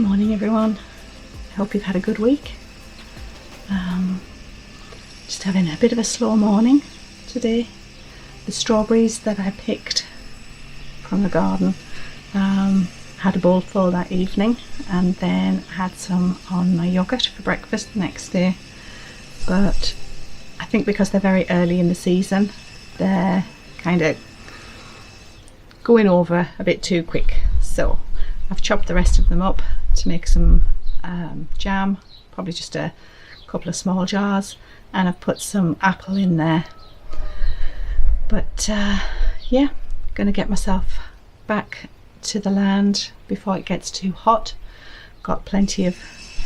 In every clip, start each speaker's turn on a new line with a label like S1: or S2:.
S1: morning everyone, I hope you've had a good week. Just having a bit of a slow morning today. The strawberries that I picked from the garden, had a bowl full that evening and then had some on my yoghurt for breakfast the next day, but I think because they're very early in the season they're kind of going over a bit too quick, so I've chopped the rest of them up to make some jam, probably just a couple of small jars, and I've put some apple in there. But yeah, gonna get myself back to the land before it gets too hot. Got plenty of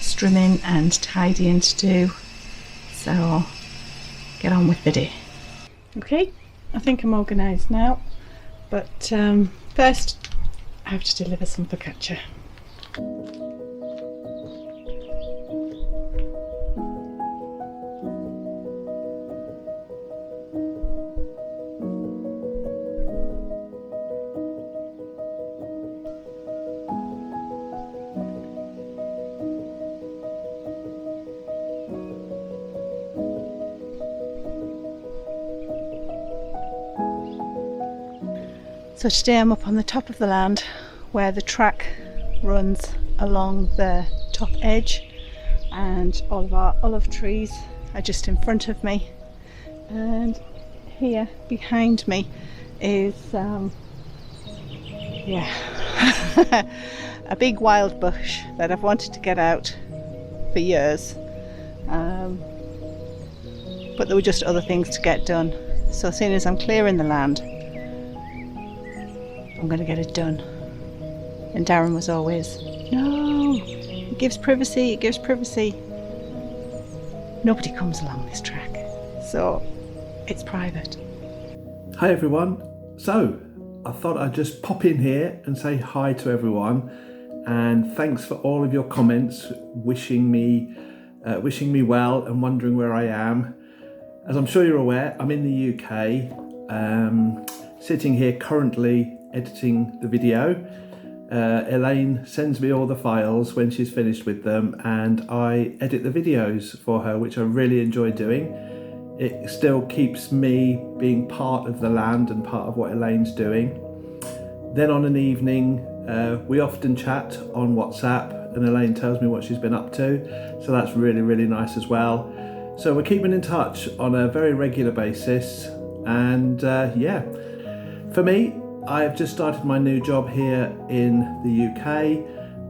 S1: strimming and tidying to do, so get on with the day. Okay, I think I'm organised now, but first I have to deliver some focaccia. So today I'm up on the top of the land where the track runs along the top edge, and all of our olive trees are just in front of me, and here behind me is yeah a big wild bush that I've wanted to get out for years, but there were just other things to get done, so as soon as I'm clearing the land I'm going to get it done. And Darren was always, no, it gives privacy, it gives privacy. Nobody comes along this track, so it's private.
S2: Hi everyone. So I thought I'd just pop in here and say hi to everyone, and thanks for all of your comments wishing me well and wondering where I am. As I'm sure you're aware, I'm in the UK, sitting here currently editing the video. Elaine sends me all the files when she's finished with them, and I edit the videos for her, which I really enjoy doing. It still keeps me being part of the land and part of what Elaine's doing. Then on an evening we often chat on WhatsApp and Elaine tells me what she's been up to, so that's really nice as well. So we're keeping in touch on a very regular basis, and yeah, for me, I've just started my new job here in the UK,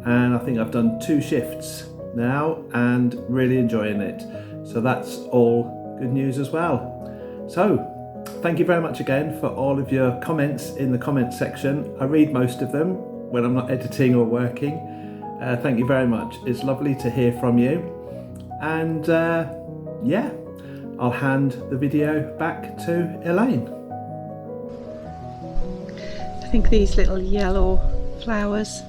S2: and I think I've done 2 shifts now and really enjoying it. So that's all good news as well. So thank you very much again for all of your comments in the comments section. I read most of them when I'm not editing or working. Thank you very much. It's lovely to hear from you. And yeah, I'll hand the video back to Elaine.
S1: I think these little yellow flowers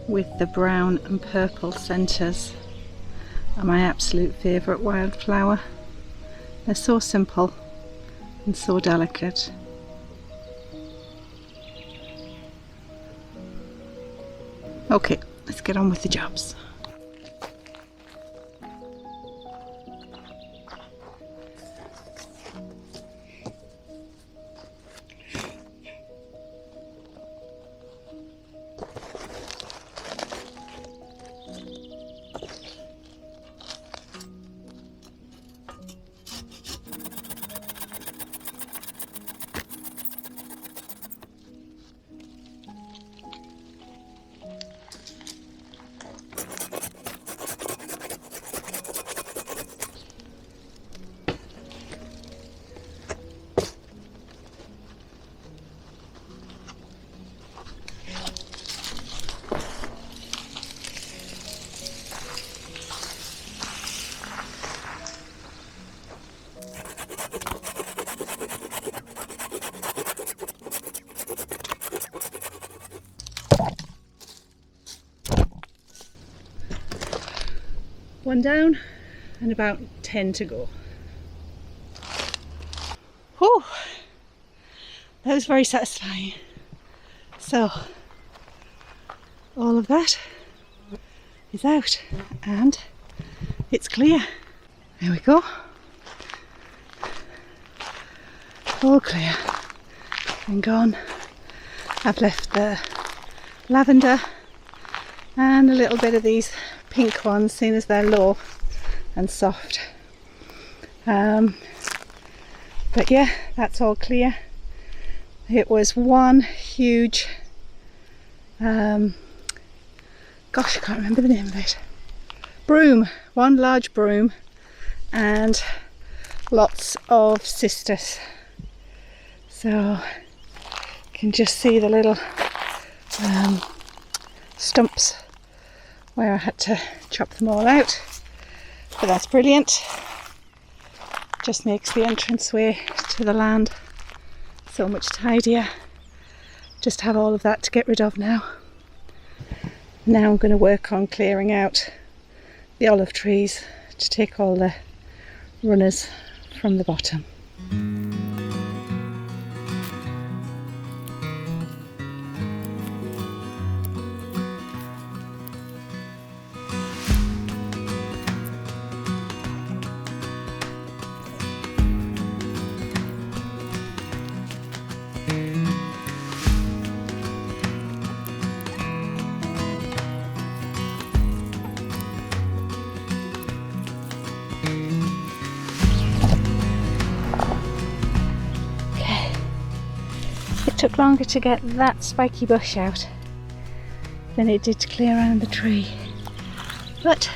S1: with the brown and purple centres are my absolute favourite wildflower. They're so simple and so delicate. Okay, let's get on with the jobs. One down and about 10 to go. Whew, that was very satisfying. So all of that is out and it's clear. There we go. All clear and gone. I've left the lavender and a little bit of these pink ones, seeing as they're low and soft. But yeah, that's all clear. It was one huge, gosh, I can't remember the name of it. Broom, one large broom, and lots of sisters. So you can just see the little stumps where I had to chop them all out. But that's brilliant. Just makes the entranceway to the land so much tidier. Just have all of that to get rid of now. Now I'm going to work on clearing out the olive trees to take all the runners from the bottom. It took longer to get that spiky bush out than it did to clear around the tree, but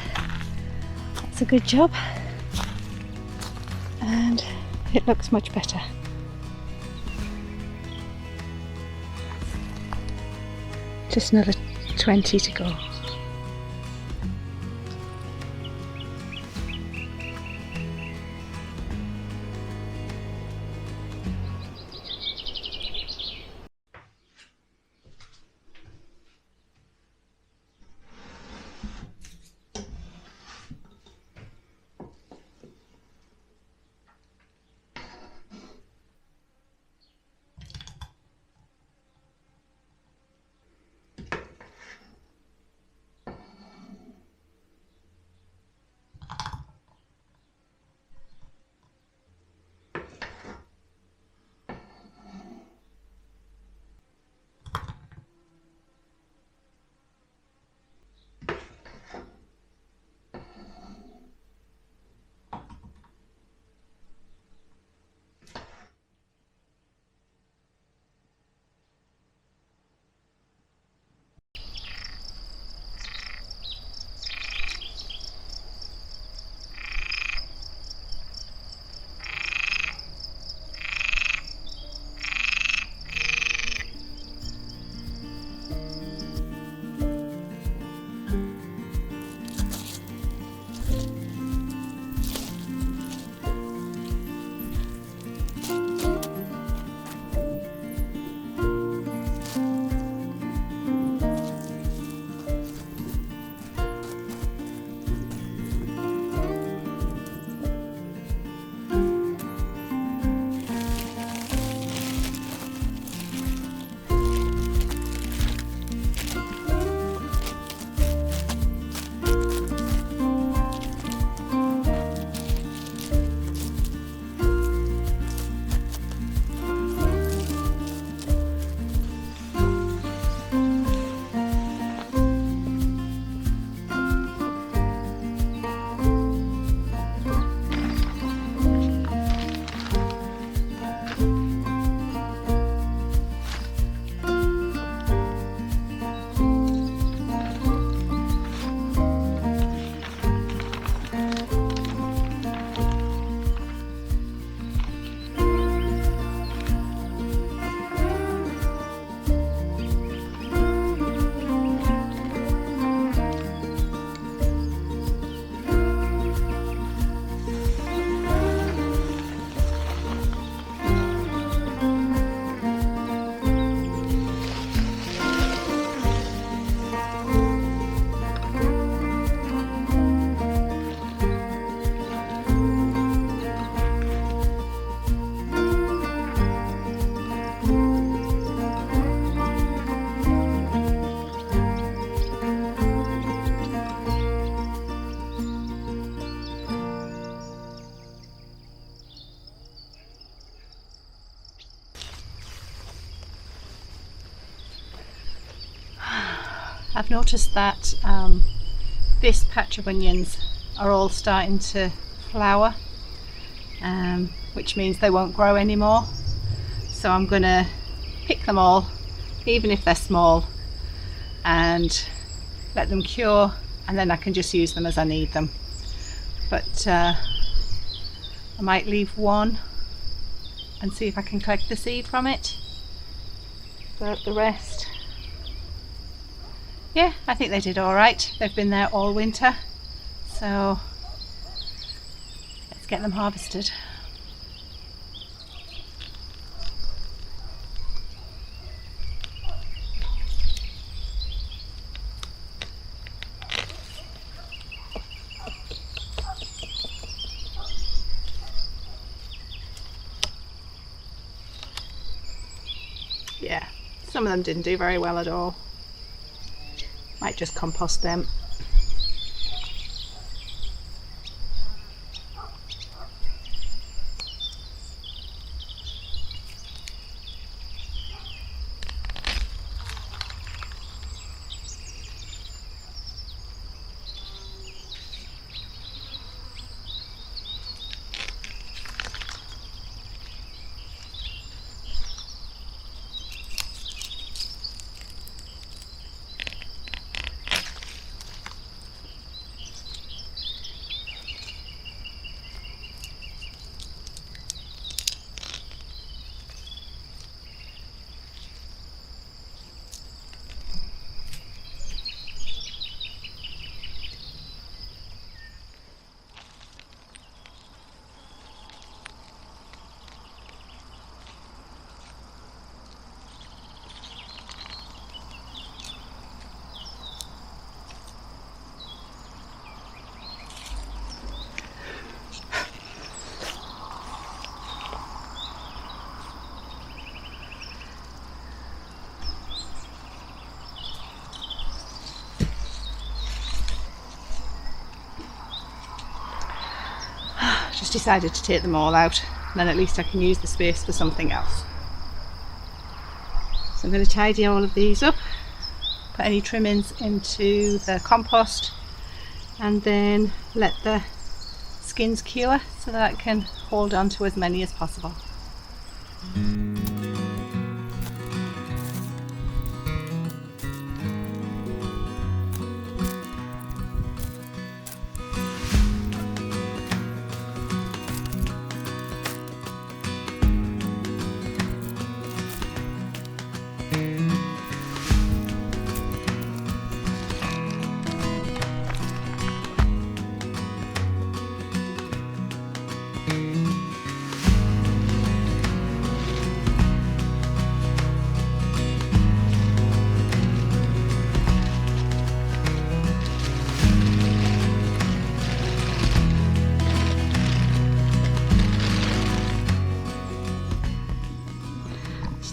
S1: that's a good job and it looks much better. Just another 20 to go. I've noticed that this patch of onions are all starting to flower, which means they won't grow anymore. So I'm gonna pick them all, even if they're small, and let them cure, and then I can just use them as I need them. But I might leave one and see if I can collect the seed from it. But the rest, yeah, I think they did all right. They've been there all winter, so let's get them harvested. Yeah, some of them didn't do very well at all. Might just compost them. Just decided to take them all out, then at least I can use the space for something else. So I'm going to tidy all of these up, put any trimmings into the compost, and then let the skins cure so that I can hold on to as many as possible.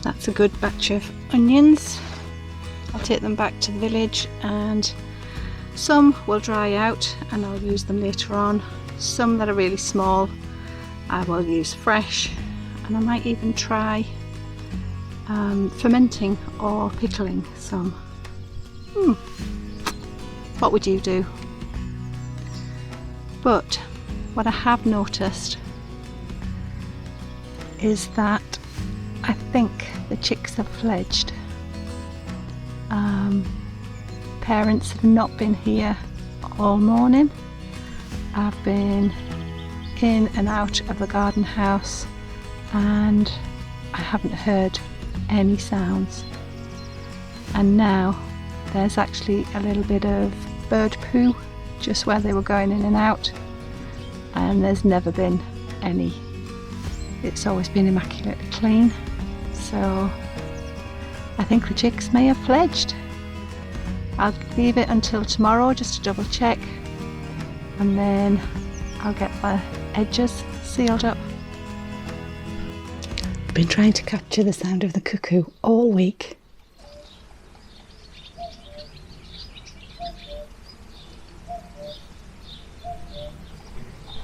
S1: That's a good batch of onions. I'll take them back to the village, and some will dry out and I'll use them later on. Some that are really small I will use fresh, and I might even try fermenting or pickling some. What would you do? But what I have noticed is that I think the chicks have fledged. Parents have not been here all morning. I've been in and out of the garden house and I haven't heard any sounds. And now there's actually a little bit of bird poo just where they were going in and out, and there's never been any. It's always been immaculately clean. So I think the chicks may have fledged. I'll leave it until tomorrow just to double check, and then I'll get the edges sealed up. I've been trying to capture the sound of the cuckoo all week.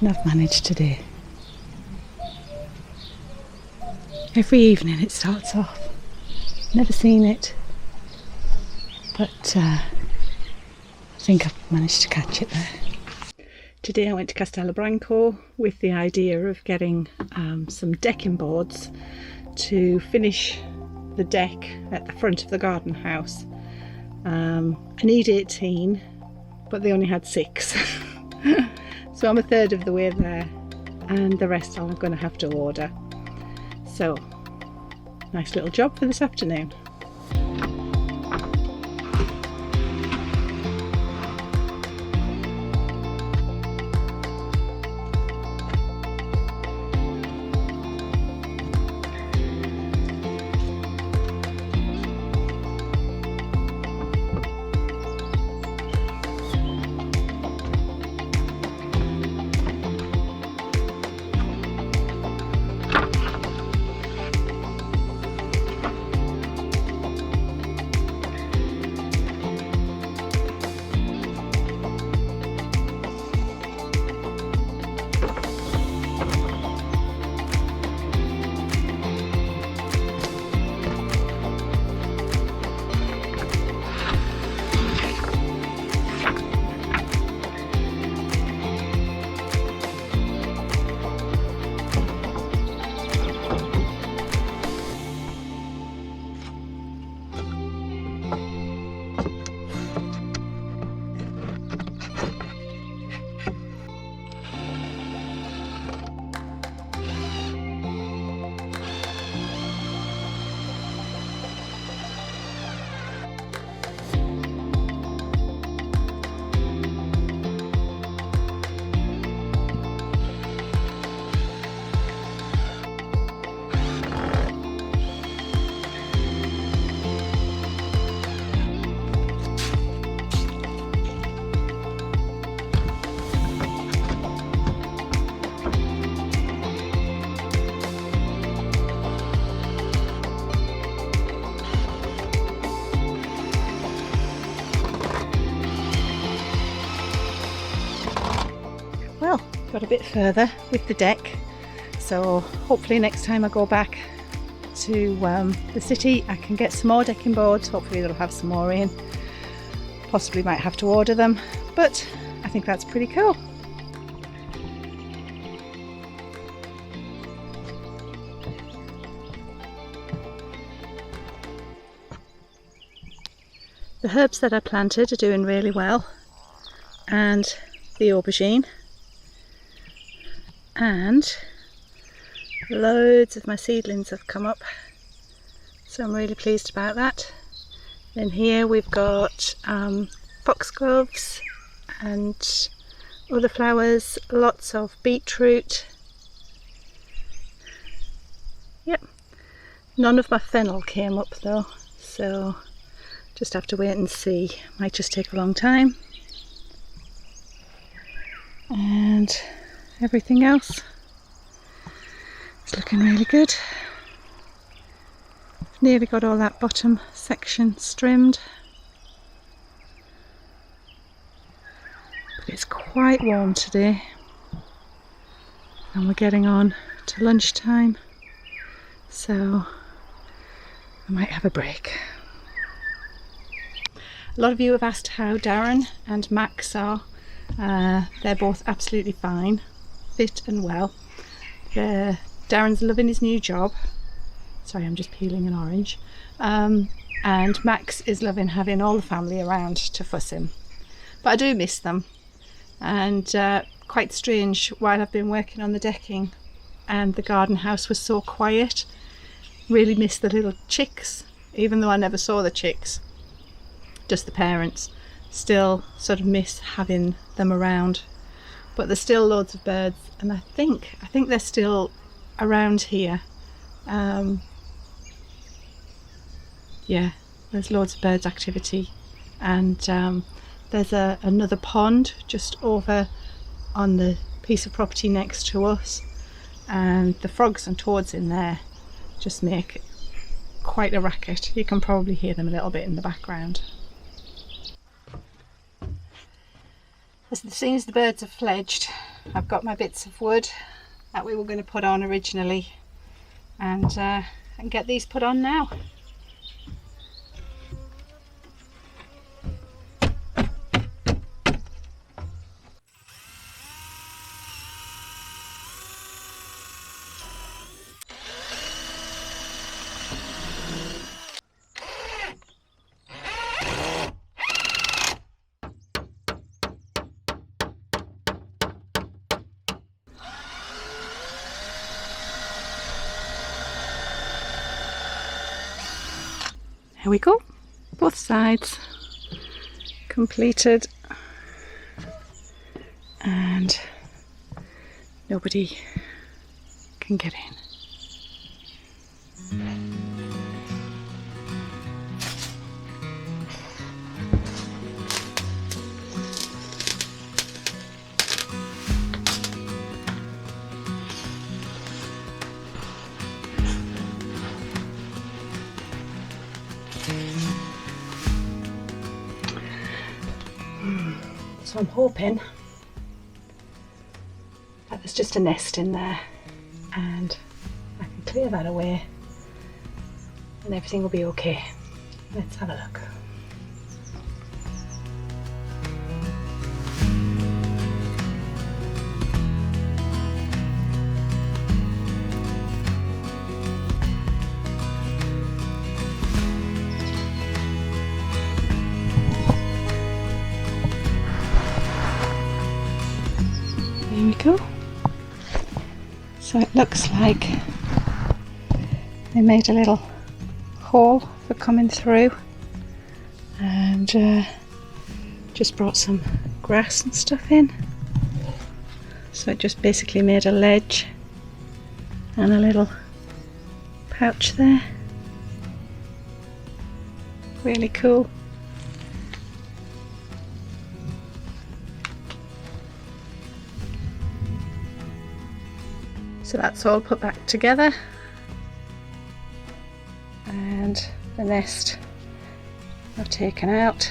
S1: And I've managed today. Every evening it starts off. Never seen it, but think I've managed to catch it there. Today I went to Castelabranco with the idea of getting some decking boards to finish the deck at the front of the garden house. I need 18, but they only had 6. So I'm a third of the way there, and the rest I'm going to have to order. So, nice little job for this afternoon. Well, got a bit further with the deck, so hopefully next time I go back to the city I can get some more decking boards. Hopefully they'll have some more in. Possibly might have to order them, but I think that's pretty cool. The herbs that I planted are doing really well, and the aubergine, and loads of my seedlings have come up, so I'm really pleased about that. Then here we've got foxgloves and other flowers, lots of beetroot. Yep, none of my fennel came up though, so just have to wait and see. Might just take a long time. And everything else is looking really good. I've nearly got all that bottom section trimmed, but it's quite warm today and we're getting on to lunchtime, so I might have a break. A lot of you have asked how Darren and Max are. They're both absolutely fine, fit and well. Darren's loving his new job. Sorry, I'm just peeling an orange. And Max is loving having all the family around to fuss him. But I do miss them. And quite strange, while I've been working on the decking and the garden house was so quiet, really miss the little chicks, even though I never saw the chicks, just the parents. Still sort of miss having them around, but there's still loads of birds, and I think they're still around here. Yeah, there's loads of birds activity, and there's another pond just over on the piece of property next to us, and the frogs and toads in there just make quite a racket. You can probably hear them a little bit in the background. As soon as the birds have fledged, I've got my bits of wood that we were going to put on originally, and I can get these put on now. Here we go, both sides completed, and nobody can get in. So I'm hoping that there's just a nest in there and I can clear that away and everything will be okay. Let's have a look. There we go. So it looks like they made a little hole for coming through and just brought some grass and stuff in. So it just basically made a ledge and a little pouch there. Really cool. So that's all put back together, and the nest I've taken out.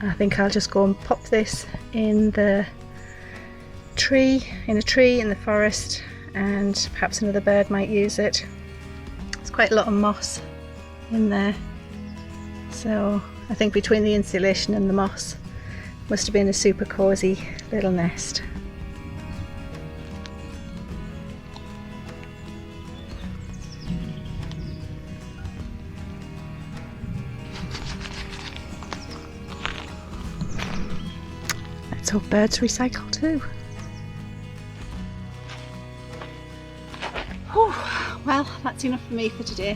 S1: I think I'll just go and pop this in the tree, in the forest, and perhaps another bird might use it. There's quite a lot of moss in there, so I think between the insulation and the moss must have been a super cozy little nest. Let's hope birds recycle too. Oh, well, that's enough for me for today.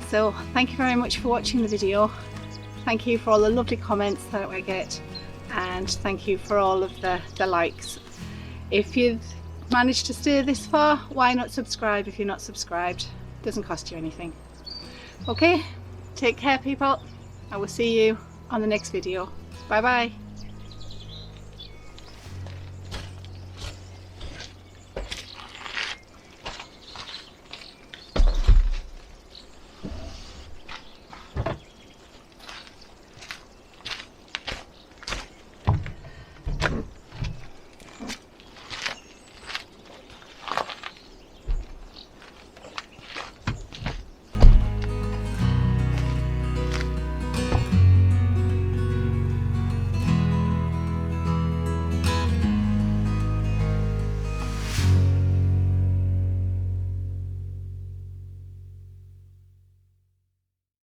S1: So thank you very much for watching the video. Thank you for all the lovely comments that I get, and thank you for all of the likes. If you've managed to stay this far, why not subscribe if you're not subscribed? It doesn't cost you anything. Okay, take care people. I will see you on the next video. Bye bye.